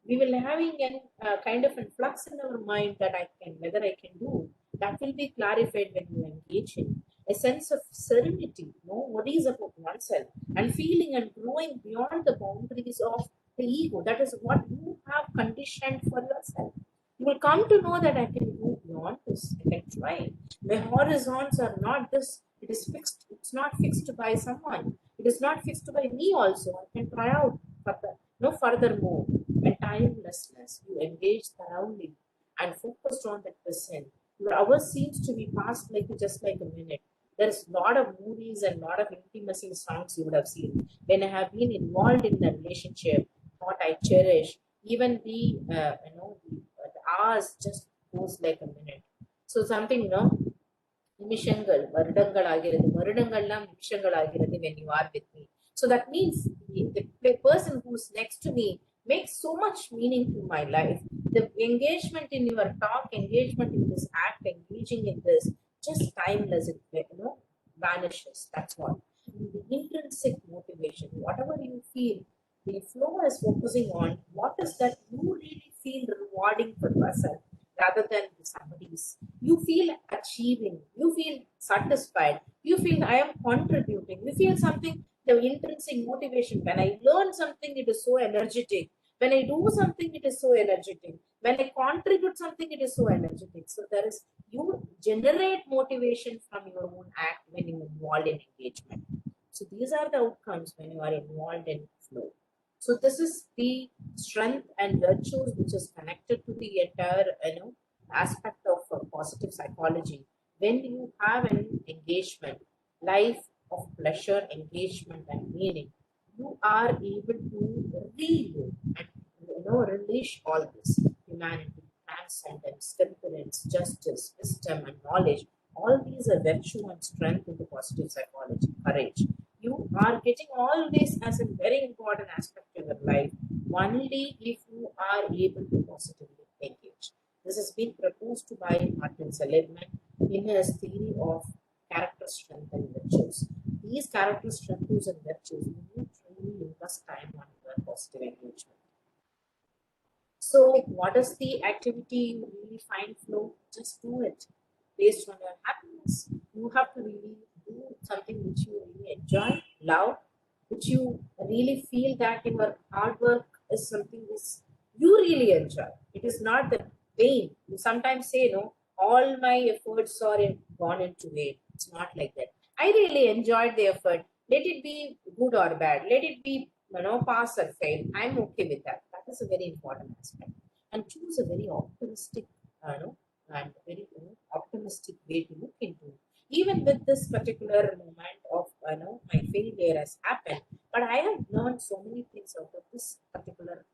We will having an kind of influx in our mind that whether I can do. That will be clarified when you engage in a sense of serenity, no worries about oneself, and feeling and growing beyond the boundaries of the ego. That is what you have conditioned for yourself. You will come to know that I can go beyond this. I can try. My horizons are not this. It is fixed. It's not fixed by someone. It is not fixed by me also. I can try out further. No furthermore. And timelessness. You engage thoroughly and focused on that present. Your hours seems to be passed like just like a minute. There's a lot of movies and a lot of intimacy songs you would have seen. When I have been involved in the relationship, what I cherish, even the hours just goes like a minute. So something, நிமிஷங்கள் வருடங்கள் ஆகிறது வருடங்கள்லாம் நிமிஷங்கள் ஆகிறது when you are with me. So that means the person who's next to me makes so much meaning to my life. The engagement in your talk, engagement in this act, engaging in this, just timeless, it vanishes. That's what. The intrinsic motivation, whatever you feel, the flow is focusing on what is that you really feel rewarding for yourself rather than somebody's. You feel achieving, you feel satisfied, you feel I am contributing, you feel something, the intrinsic motivation. When I learn something, it is so energetic. When I do something, it is so energetic. When I contribute something, it is so energetic. So there is, you generate motivation from your own act when you are involved in engagement. So these are the outcomes when you are involved in flow. So this is the strength and virtues which is connected to the entire aspect of positive psychology. When you have an engagement, life of pleasure, engagement, and meaning, you are able to relive and release all this humanity, transcendence, temperance, justice, wisdom, and knowledge. All these are virtue and strength in the positive psychology, courage. You are getting all this as a very important aspect of your life only if you are able to positively engage. This has been proposed by Martin Seligman in his theory of character strength and virtues. These character strengths and virtues, you need to really invest time on your positive engagement. So, what is the activity you really find flow? Just do it based on your happiness. You have to really do something which you really enjoy, love, which you really feel that your hard work is something which you really enjoy. It is not the pain. You sometimes say, no, all my efforts are gone into vain. It's not like that. I really enjoyed the effort. Let it be good or bad. Let it be, pass or fail. I'm okay with that. That is a very important aspect. And choose a very optimistic, and very optimistic way to look into it. Even with this particular moment of my failure has happened, but I have learned so many things out of this particular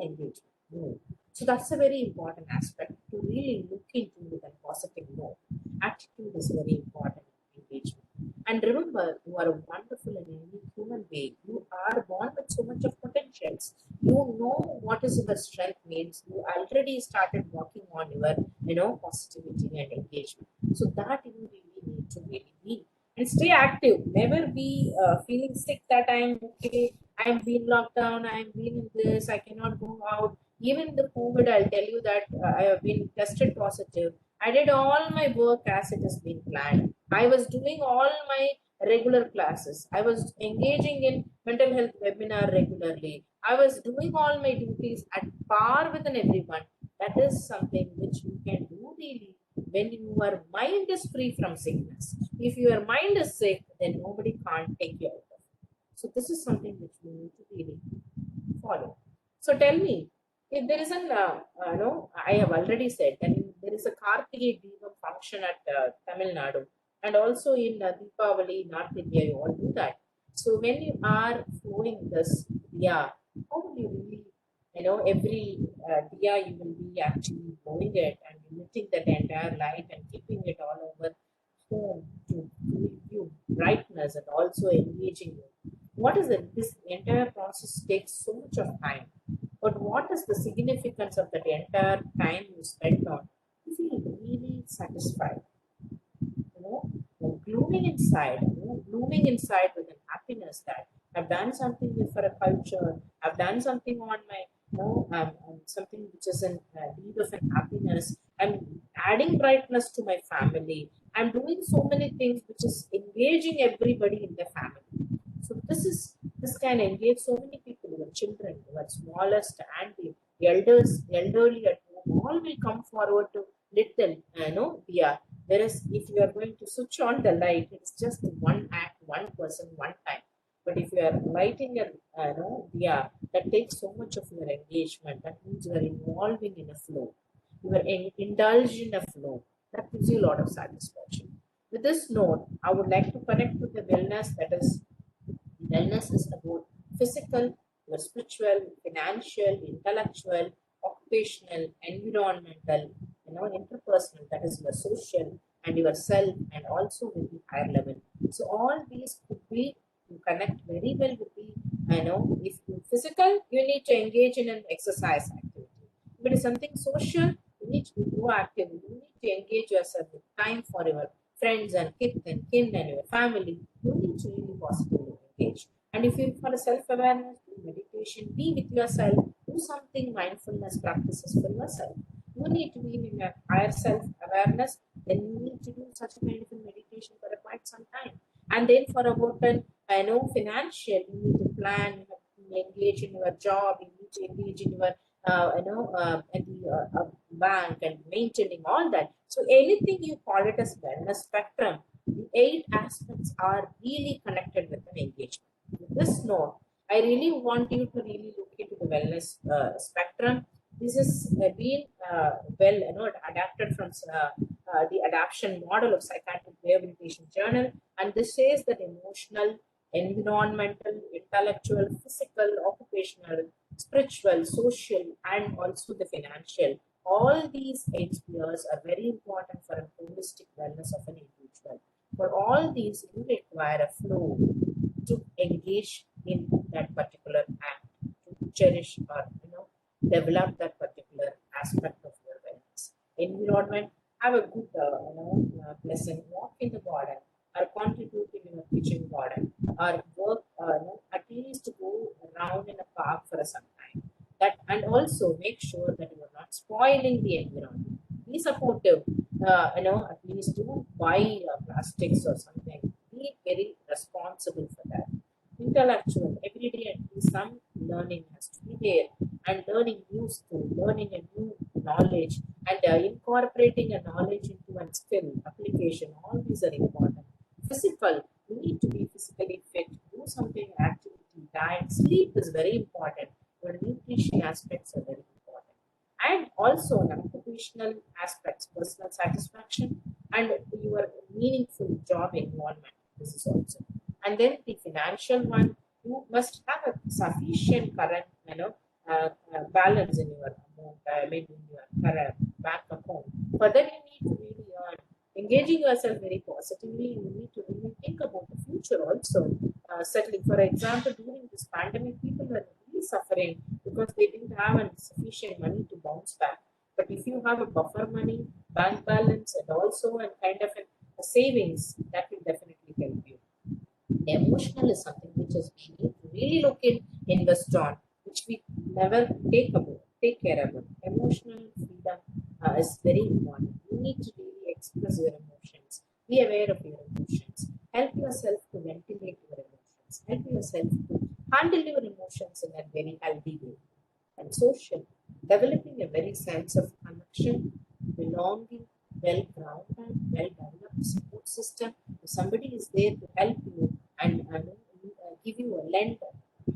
engagement. So that's a very important aspect to really look into with a positive note. Attitude is very important in engagement. And remember, you are wonderful in any human being. You are born with so much of potentials. You know what is your strength means. You already started working on your positivity and engagement. So that you really need to really be. And stay active. Never be feeling sick that I'm okay, I'm being locked down, I'm being in this, I cannot go out. Even the COVID, I'll tell you that I have been tested positive. I did all my work as it has been planned. I was doing all my regular classes. I was engaging in mental health webinar regularly. I was doing all my duties at par with everyone. That is something which you can do really when your mind is free from sickness. If your mind is sick, then nobody can't take you out of it. So this is something which we need to really follow. So tell me, if there is an, I have already said that there is a Kartikeya Deepam function at Tamil Nadu, and also in Deepavali, North India, you all do that. So when you are flowing this, how will you really, every diya you will be actually blowing it and emitting that entire light and keeping it all over home to give you brightness and also engaging you. What is it? This entire process takes so much of time. But what is the significance of that entire time you spent on? You feel really satisfied, blooming inside with an happiness that I've done something for a culture, I've done something on my, something which is in need of an happiness. I'm adding brightness to my family. I'm doing so many things which is engaging everybody in the family. So this can engage so many people, your children, your smallest and the elderly at home, all will come forward to little, yeah. Whereas if you are going to switch on the light, it's just one act, one person, one time. But if you are lighting a, yeah, that takes so much of your engagement. That means you are involving in a flow. You are indulged in a flow. That gives you a lot of satisfaction. With this note, I would like to connect with the wellness. That is, wellness is about physical, your spiritual, financial, intellectual, occupational, environmental, interpersonal, that is your social and yourself, and also with the higher level. So all these could be to connect very well with the, if you physical, you need to engage in an exercise activity. If it is something social, you need to be proactive. You need to engage yourself with time for your friends and kin and your family. You need to really positively engage. And if you for a self-awareness, do meditation, be with yourself, do something mindfulness practices for yourself. You need to be in a higher self-awareness, then you need to do such a kind of a meditation for quite some time. And then for about financial, you need to plan, you have to engage in your job, you need to engage in your at the bank and maintaining all that. So anything you call it as wellness spectrum, the 8 aspects are really connected with an engagement. With this note, I really want you to really look into the wellness spectrum. This has been adapted from the adaptation model of psychiatric rehabilitation journal, and this says that emotional, environmental, intellectual, physical, occupational, spiritual, social, and also the financial. All these 8 spheres are very important for a holistic wellness of an individual. For all these, you require a flow to engage in that particular act, to cherish or develop that particular aspect of your wellness. Environment, have a good pleasant walk in the garden, or contribute in your kitchen garden, or work at least go around in a park for some time. That, and also make sure that you are not spoiling the environment. Be supportive. At least don't buy plastics or something. Be very responsible for that. Intellectual, every day at least some learning has to be there, and learning new skill, learning a new knowledge, and incorporating a knowledge into a skill application. All these are important. Physical, you need to be physically fit, do something, activity, diet, sleep is very important. Your nutrition aspects are very important, and also an occupational aspects, personal satisfaction, and your meaningful job environment. This is also, and then the financial one, you must have a sufficient current, balance in your amount, in your current bank account. For that, you need to really earn. Engaging yourself very positively, you need to really think about the future also. Settling, for example, during this pandemic, people were really suffering because they didn't have sufficient money to bounce back. But if you have a buffer money, bank balance, and also a kind of a savings, that will definitely help you. Emotional is something which is we need to really look in, invest on, which we never take care of. Emotional freedom is very important. You need to really express your emotions, be aware of your emotions, help yourself to ventilate your emotions, help yourself to handle your emotions in a very healthy way. And social, developing a very sense of connection, belonging, well grounded, well developed support system. If somebody is there to help you and give you a lend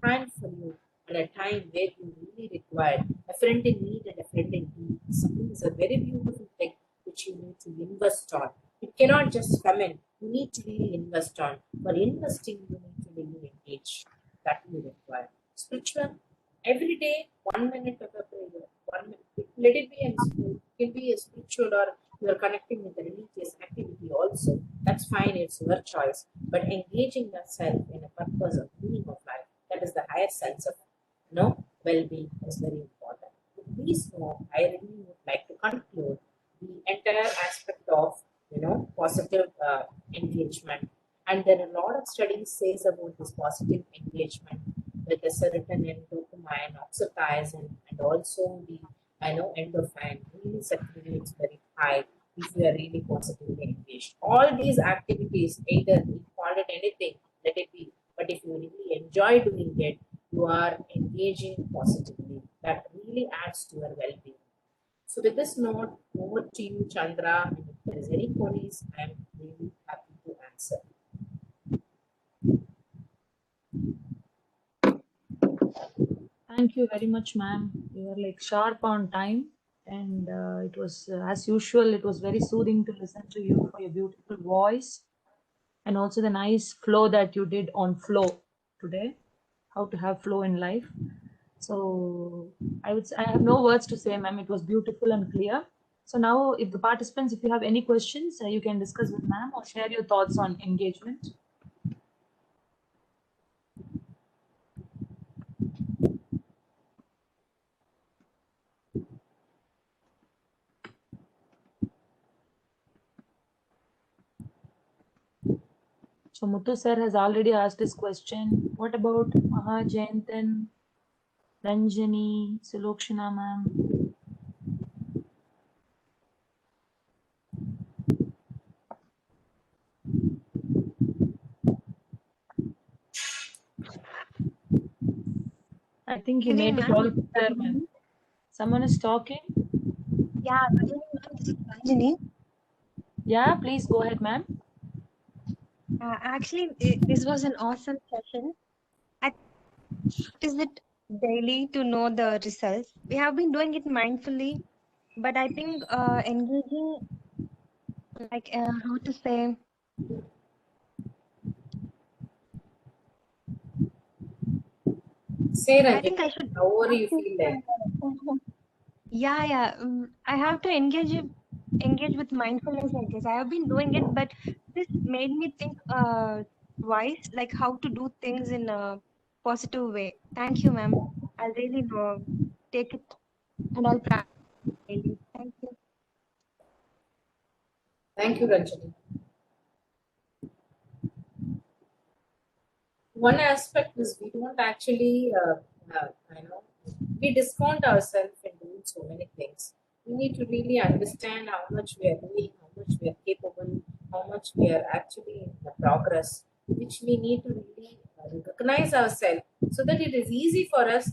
hand for you at a time where you really require a friend in need and a friend in need. Something is a very beautiful thing which you need to invest on. It cannot just come in. You need to really invest on. For investing, you need to really engage. That you require. Spiritual, every day, 1 minute of a prayer. 1 minute. Let it be it can be a spiritual, or you are connecting with a religious activity also. That's fine, it's your choice. But engaging yourself in a purpose of meaning of life, that is the higher sense of wellness. well-being is very important. With these notes, I really would like to conclude the entire aspect of positive engagement. And there are a lot of studies says about this positive engagement with the serotonin, dopamine, oxytocin, and also the endorphin really circulates very high if we are really positively engaged. All these activities, either we call it anything, let it be, but if you really enjoy doing it, you are engaging positively. That really adds to your well-being. So with this note, over to you, Chandra. And if there is any queries, I am really happy to answer. Thank you very much, ma'am. You are like sharp on time, and it was, as usual, it was very soothing to listen to you for your beautiful voice, and also the nice flow that you did on flow today, how to have flow in life. So I have no words to say, ma'am. It was beautiful and clear. So now, if the participants, if you have any questions, you can discuss with ma'am or share your thoughts on engagement. So Muthu sir has already asked this question. What about Maha Jayantan, Ranjani, Sulokshana ma'am? I think you Good evening, made it ma'am. all clear, ma'am. Someone is talking? Yeah, good evening, ma'am. This is Ranjini. Yeah, please go ahead, ma'am. Actually, this was an awesome session. I practice it daily to know the results. We have been doing it mindfully, but I think engaging, like how to say, Say I think I Ranjini, should however you practice. feel like. Yeah, yeah. I have to engage with mindfulness like this. I have been doing it, but this made me think twice, like how to do things in a positive way. Thank you, ma'am. I'll really take it and I'll practice daily. Thank you. Thank you, Ranjini. One aspect is we don't actually, we discount ourselves in doing so many things. We need to really understand how much we are doing, how much we are capable, how much we are actually in the progress, which we need to really recognize ourselves so that it is easy for us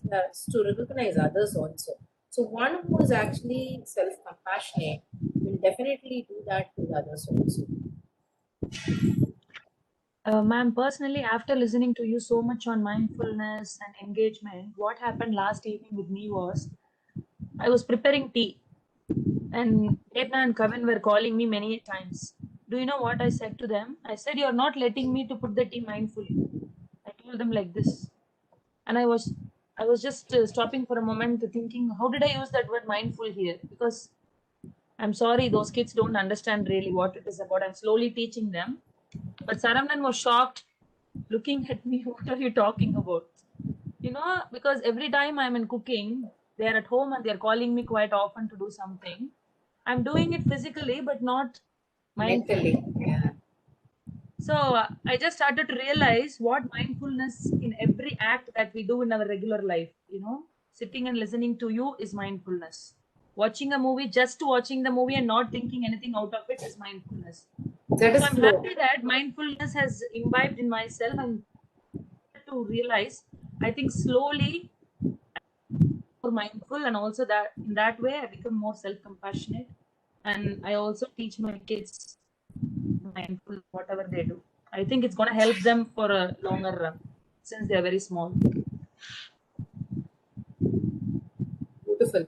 to recognize others also. So one who is actually self-compassionate will definitely do that with others also. Ma'am, personally, after listening to you so much on mindfulness and engagement, what happened last evening with me was I was preparing tea, and Edna and Kevin were calling me many times. Do you know what I said to them? I said, "You're not letting me to put the tea mindfully." I told them like this, and I was just stopping for a moment to thinking, how did I use that word mindful here? Because I'm sorry, those kids don't understand really what it is about. I'm slowly teaching them. But Saramnan was shocked, looking at me. What are you talking about? Because every time I'm in cooking, they're at home and they're calling me quite often to do something. I'm doing it physically, but not mindfully. Mentally, yeah. So I just started to realize what mindfulness in every act that we do in our regular life, sitting and listening to you is mindfulness. Watching a movie, just watching the movie and not thinking anything out of it is mindfulness. That So is I'm flow. happy that mindfulness has imbibed in myself and to realize, I think slowly more mindful, and also that in that way I become more self-compassionate, and I also teach my kids mindful whatever they do. I think it's going to help them for a longer run since they are very small. Beautiful.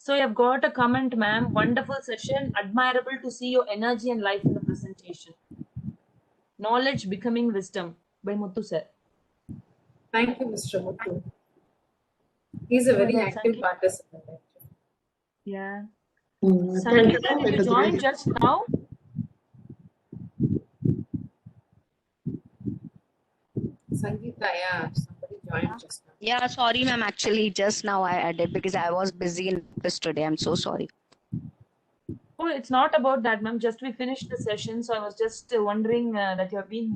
So I've got a comment, ma'am. Wonderful session. Admirable to see your energy and life in the presentation. Knowledge becoming wisdom by Muthu sir. Thank you, Mr. Muthu. He's a very active Sangeeta, participant. yeah. Thank you, Sangeeta, ma'am. did It you is join really just now? Sangeeta, yeah, somebody joined just now. Yeah, sorry, ma'am. Actually, just now I added because I was busy in office today. I'm so sorry. Oh, it's not about that, ma'am. Just we finished the session, so I was just wondering that you have been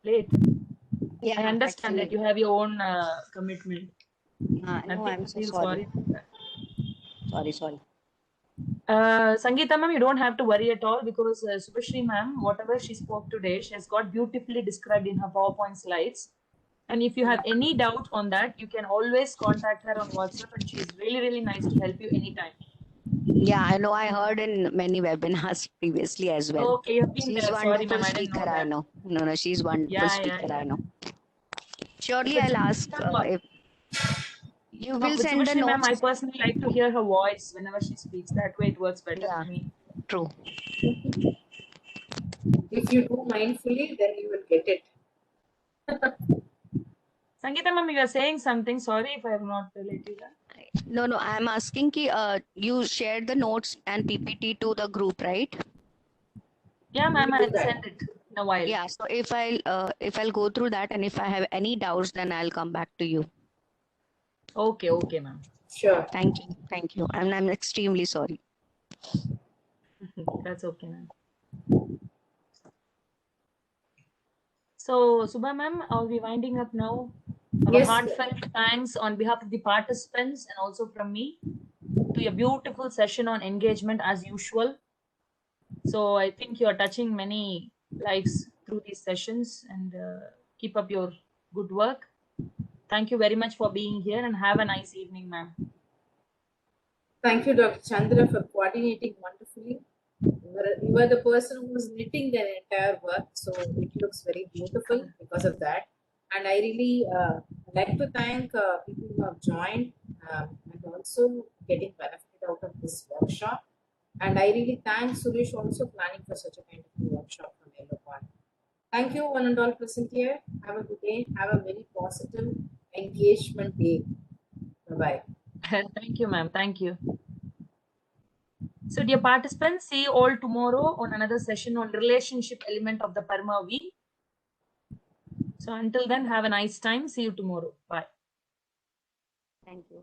late. I Yeah, understand that actually. you have your own commitment. No, Nothing I'm to so feel sorry. sorry for that. Sorry. Sangeeta ma'am, you don't have to worry at all because Subhashri ma'am, whatever she spoke today, she has got beautifully described in her PowerPoint slides. And if you have any doubt on that, you can always contact her on WhatsApp, and she's really, really nice to help you anytime. Yeah, I know. I heard in many webinars previously as well. Okay, you've been She's there. Sorry, wonderful ma'am, I didn't know speaker. I that. know. No, she's wonderful speaker. I know. Surely, With I'll ask Subhashri ma'am, if you no, will with send the Subhashri ma'am, notes. I personally like to hear her voice whenever she speaks. That way, it works better Yeah, for me. true. If you do mindfully, then you will get it. Sangeeta ma'am, you are saying something. Sorry if I have not related that. No, I'm asking ki you shared the notes and PPT to the group, right? Yeah, ma'am, We do I'll that. send it in a while. Yeah. So if I'll go through that and if I have any doubts, then I'll come back to you. Okay, ma'am. Sure. Thank you. And I'm extremely sorry. That's okay, ma'am. So, Subha ma'am, I'll be winding up now. Our Yes. heartfelt thanks on behalf of the participants and also from me to a beautiful session on engagement as usual. So, I think you are touching many lives through these sessions, and keep up your good work. Thank you very much for being here, and have a nice evening, ma'am. Thank you, Dr. Chandra, for coordinating wonderfully. You are the person who's knitting the entire work, so it looks very beautiful because of that. And I really like to thank people who have joined and also getting benefit out of this workshop. And I really thank Suresh also planning for such a kind of workshop from Yellow Point. Thank you, one and all present here. Have a good day. Have a very positive engagement day. Bye-bye. Thank you, ma'am. Thank you. So, dear participants, see you all tomorrow on another session on relationship element of the PERMAV. So, until then, have a nice time. See you tomorrow. Bye. Thank you.